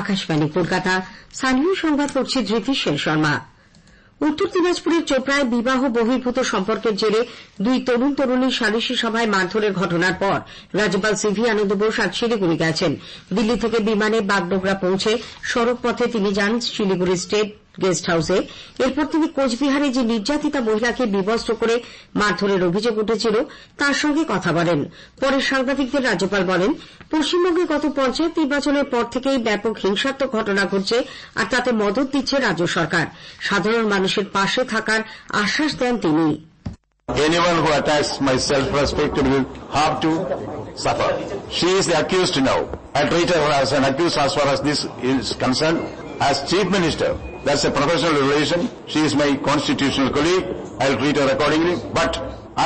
আকাশবাণী কলকাতা। স্থানীয় সংবাদ পড়ছি ধৃতি সেন শর্মা। উত্তর দিনাজপুরের চোপড়ায় বিবাহ বহির্ভূত সম্পর্কের জেরে দুই তরুণ তরুণীর সালিশি সভায় মারধরের ঘটনার পর রাজ্যপাল সিভি আনন্দ বোস আজ শিলিগুড়ি গেছেন। দিল্লি থেকে বিমানে বাগডোগরা পৌঁছে সড়ক পথে তিনি যান শিলিগুড়ি স্টেট গেস্ট হাউসে। এরপর তিনি কোচবিহারে যে নির্যাতিতা মহিলাকে বিবস্ত্র করে মারধরের অভিযোগ উঠেছিল তার সঙ্গে কথা বলেন। পরে সাংবাদিকদের রাজ্যপাল বলেন, পশ্চিমবঙ্গে গত পঞ্চায়েত নির্বাচনের পর থেকেই ব্যাপক হিংসাত্মক ঘটনা ঘটছে, আর তাতে মদত দিচ্ছে রাজ্য সরকার। সাধারণ মানুষের পাশে থাকার আশ্বাস দেন তিনি। Anyone who attacks my self-respect will have to suffer. She is the accused now. I treat her as an accused as far as this is concerned. As Chief Minister, that's a professional relation. She is my constitutional colleague. I'll treat her accordingly. But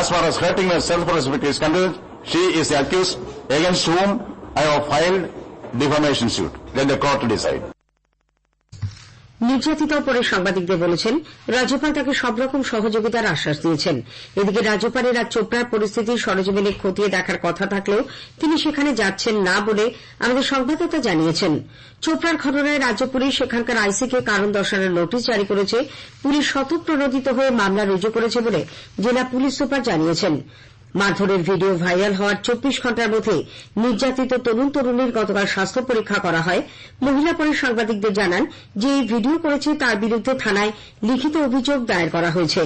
as far as hurting my self-respect is concerned, she is the accused against whom I have filed defamation suit. Let the court decide. নির্যাতিতার পরে সাংবাদিকদের বলেছেন, রাজ্যপাল তাকে সব রকম সহযোগিতার আশ্বাস দিয়েছেন। এদিকে রাজ্যপালের আজ চোপড়ার পরিস্থিতি সরেজমিনে খতিয়ে দেখার কথা থাকলেও তিনি সেখানে যাচ্ছেন না বলে আমাদের সংবাদদাতা জানিয়েছেন। চোপড়ার ঘটনায় রাজ্য পুলিশ সেখানকার আইসিকে কারণ দর্শানোর নোটিশ জারি করেছে। পুলিশ স্বতঃপ্রণোদিত হয়ে মামলা রুজু করেছে বলে জেলা পুলিশ সুপার জানিয়েছেন। মারধরের ভিডিও ভাইরাল হওয়ার 24 ঘণ্টার মধ্যে নির্যাতিত তরুণ তরুণীর গতকাল স্বাস্থ্য পরীক্ষা করা হয়। মহিলা পরে সাংবাদিকদের জানান যে এই ভিডিও করেছে তার বিরুদ্ধে থানায় লিখিত অভিযোগ দায়ের করা হয়েছে।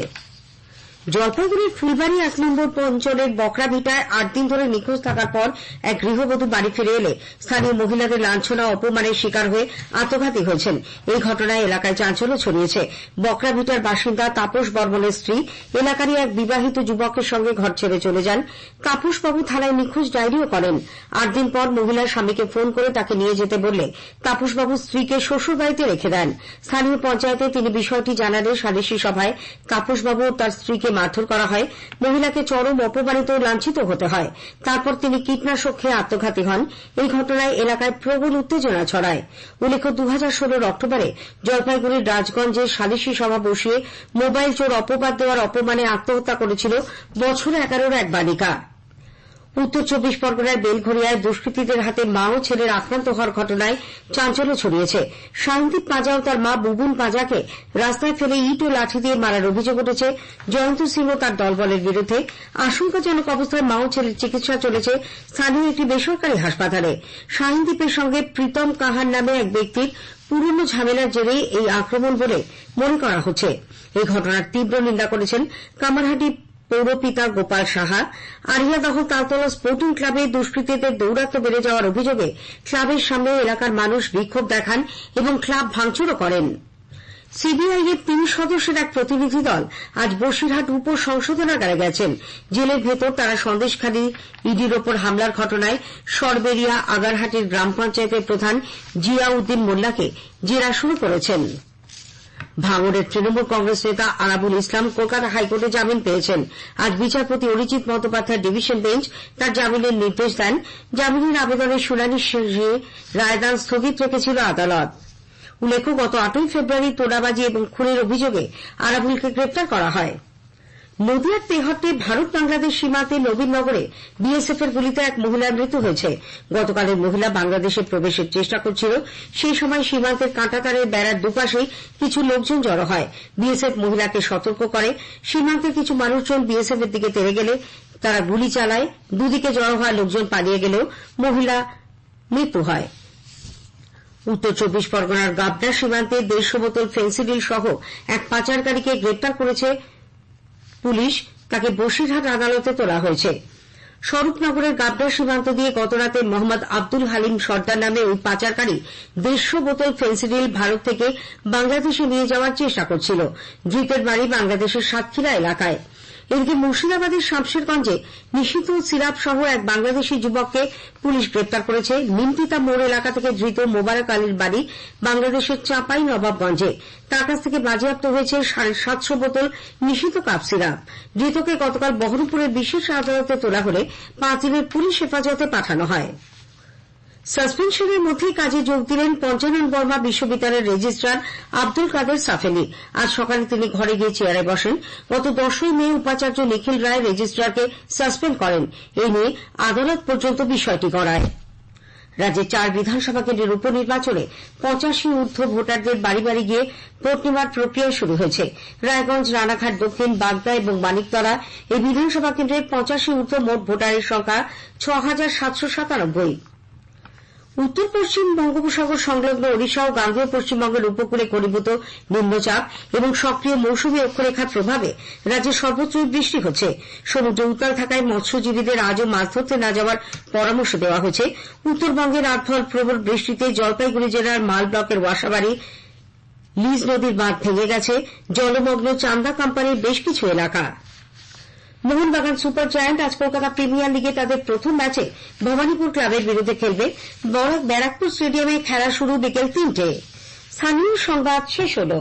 জলপাইগুড়ির ফুলবাড়ি 1 নম্বর অঞ্চলের বকরাভিটায় 8 দিন ধরে নিখোঁজ থাকার পর এক গৃহবধূ বাড়ি ফিরে এলে স্থানীয় মহিলাদের লাঞ্ছনা ও অপমানের শিকার হয়ে আত্মঘাতী হয়েছেন। এই ঘটনায় এলাকায় চাঞ্চল্য ছড়িয়েছে। বকরাভিটার বাসিন্দা তাপস বর্মনের স্ত্রী এলাকারই এক বিবাহিত যুবকের সঙ্গে ঘর ছেড়ে চলে যান। তাপসবাবু থানায় নিখোঁজ ডায়েরিও করেন। 8 দিন পর মহিলার স্বামীকে ফোন করে তাকে নিয়ে যেতে বললে তাপসবাবু স্ত্রীকে শ্বশুরবাড়িতে রেখে দেন। স্থানীয় পঞ্চায়েতে তিনি বিষয়টি জানালে সালিশি সভায় তাপসবাবু ও তার স্ত্রীকে মারধর করা হয়। মহিলাকে চরম অপমানিত ও লাঞ্ছিত হতে হয়। তারপর তিনি কীটনাশক খেয়ে আত্মঘাতী হন। এই ঘটনায় এলাকায় প্রবল উত্তেজনা ছড়ায়। উল্লেখ্য 2016 অক্টোবরে জলপাইগুড়ির রাজগঞ্জে সালিশি সভা বসিয়ে মোবাইল চোর অপবাদ দেওয়ার অপমানে আত্মহত্যা করেছিল বছর 11-র এক বালিকা। উত্তর 24 পরগনার বেলঘরিয়ায় দুষ্কৃতীদের হাতে মা ও ছেলের আক্রান্ত হওয়ার ঘটনায় চাঞ্চল্য ছড়িয়েছে। শান্তিপ পাঁজা ও তার মা বুবুন পাঁজাকে রাস্তায় ফেলে ইট ও লাঠি দিয়ে মারার অভিযোগ উঠেছে জয়ন্ত সিং ও তার দলবলের বিরুদ্ধে। আশঙ্কাজনক অবস্থায় মা ও ছেলের চিকিৎসা চলেছে স্থানীয় একটি বেসরকারি হাসপাতালে। শাহিনদীপের সঙ্গে প্রীতম কাহার নামে এক ব্যক্তির পুরনো ঝামেলার জেরেই এই আক্রমণ বলে মনে করা হচ্ছে। এই ঘটনার তীব্র নিন্দা করেছেন কামারহাটি পৌরপিতা গোপাল সাহা। আরিয়াদহ তালতলা স্পোর্টিং ক্লাবে দুষ্কৃতীদের দৌরাত্ম্য বেড়ে যাওয়ার অভিযোগে ক্লাবের সামনে এলাকার মানুষ বিক্ষোভ দেখান এবং ক্লাব ভাঙচুরও করেন। সিবিআই এর 3 সদস্যের এক প্রতিনিধি দল আজ বসিরহাট উপ সংশোধনাগারে গেছেন। জেলের ভেতর তারা সন্দেশখালী ইডির ওপর হামলার ঘটনায় সরবেরিয়া আগারহাটির গ্রাম পঞ্চায়েতের প্রধান জিয়াউদ্দিন মোল্লাকে জেরা শুরু করেছেন। ভাঙড়ের তৃণমূল কংগ্রেস নেতা আরাবুল ইসলাম কলকাতা হাইকোর্টে জামিন পেয়েছেন। আজ বিচারপতি অরিজিৎ বন্দ্যোপাধ্যায়ের ডিভিশন বেঞ্চ তার জামিনের নির্দেশ দেন। জামিনের আবেদনের শুনানি শেষে রায়দান স্থগিত রেখেছিল আদালত। উল্লেখ্য, গত 8ই ফেব্রুয়ারি তোলাবাজি এবং খুনের অভিযোগে আরাবুলকে গ্রেপ্তার করা হয়। নদিয়ার তেহট্টে ভারত বাংলাদেশ সীমান্তে নবীননগরে বিএসএফ এর গুলিতে এক মহিলার মৃত্যু হয়েছে। গতকালের মহিলা বাংলাদেশে প্রবেশের চেষ্টা করছিল। সেই সময় সীমান্তের কাঁটাতারের বেড়ার দুপাশেই কিছু লোকজন জড়ো হয়। বিএসএফ মহিলাকে সতর্ক করে। সীমান্তের কিছু মানুষজন বিএসএফ এর দিকে তেড়ে গেলে তারা গুলি চালায়। দুদিকে জড়ো হওয়া লোকজন পালিয়ে গেলেও মহিলা মৃত্যু হয়। উত্তর 24 পরগনার গাবনা সীমান্তে 150 বোতল ফেন্সিডিল সহ এক পাচারকারীকে গ্রেপ্তার করেছে পুলিশ। তাকে বসিরহাট আদালতে তোলা হয়েছে। স্বরূপনগরের গাবনা সীমান্ত দিয়ে গতরাতে মোহাম্মদ আব্দুল হালিম সর্দার নামে ওই পাচারকারী 150 বোতল ফেন্সিডিল ভারত থেকে বাংলাদেশে নিয়ে যাওয়ার চেষ্টা করছিল। ধৃতের বাড়ি বাংলাদেশের সাতক্ষীরা এলাকায়। এদিকে মুর্শিদাবাদের শামশেরগঞ্জে নিষিদ্ধ সিরাপ সহ এক বাংলাদেশী যুবককে পুলিশ গ্রেপ্তার করেছে। নিমতিতা মোড় এলাকা থেকে ধৃত মোবারক আলীর বাড়ি বাংলাদেশের চাঁপাই নবাবগঞ্জে। তার কাছ থেকে বাজেয়াপ্ত হয়েছে 750 বোতল নিষিদ্ধ কাপ সিরাপ। ধৃতকে গতকাল বহরমপুরের বিশেষ আদালতে তোলা হলে 5 দিনের পুলিশ হেফাজতে পাঠানো হয়। সাসপেনশনের মধ্যেই কাজে যোগ দিলেন পঞ্চানন বর্মা বিশ্ববিদ্যালয়ের রেজিস্ট্রার আব্দুল কাদের সাফেলি। আজ সকালে তিনি ঘরে গিয়ে চেয়ারে বসেন। গত 10ই মে উপাচার্য নিখিল রায় রেজিস্ট্রারকে সাসপেন্ড করেন। এই নিয়ে আদালত পর্যন্ত বিষয়টি গড়ায়। রাজ্যের 4 বিধানসভা কেন্দ্রের উপনির্বাচনে 85 ঊর্ধ্ব ভোটারদের বাড়ি বাড়ি গিয়ে ভোট নেওয়ার প্রক্রিয়া শুরু হয়েছে। রায়গঞ্জ, রানাঘাট দক্ষিণ, বাগদা এবং মানিকতলা এই বিধানসভা কেন্দ্রের 85 ঊর্ধ্ব মোট ভোটারের সংখ্যা 6,797। উত্তর পশ্চিম বঙ্গোপসাগর সংলগ্ন ওড়িশা ও গাঙ্গেয় পশ্চিমবঙ্গের উপকূলে ঘনীভূত নিম্নচাপ এবং সক্রিয় মৌসুমী অক্ষরেখার প্রভাবে রাজ্যের সর্বত্রই বৃষ্টি হচ্ছে। সমুদ্র উত্তাল থাকায় মৎস্যজীবীদের আজও মাছ ধরতে না যাওয়ার পরামর্শ দেওয়া হয়েছে। উত্তরবঙ্গের রাতভর প্রবল বৃষ্টিতে জলপাইগুড়ি জেলার মাল ব্লকের ওয়াসাবাড়ি লিজ নদীর বাঁধ ভেঙে গেছে। জলমগ্ন চান্দা কোম্পানির বেশ কিছু এলাকা। মোহনবাগান সুপার জায়ান্ট আজ কলকাতা প্রিমিয়ার লিগে তাদের প্রথম ম্যাচে ভবানীপুর ক্লাবের বিরুদ্ধে খেলবে। ব্যারাকপুর স্টেডিয়ামে খেলা শুরু বিকেল 3টে। স্থানীয় সংবাদ শেষ হলো।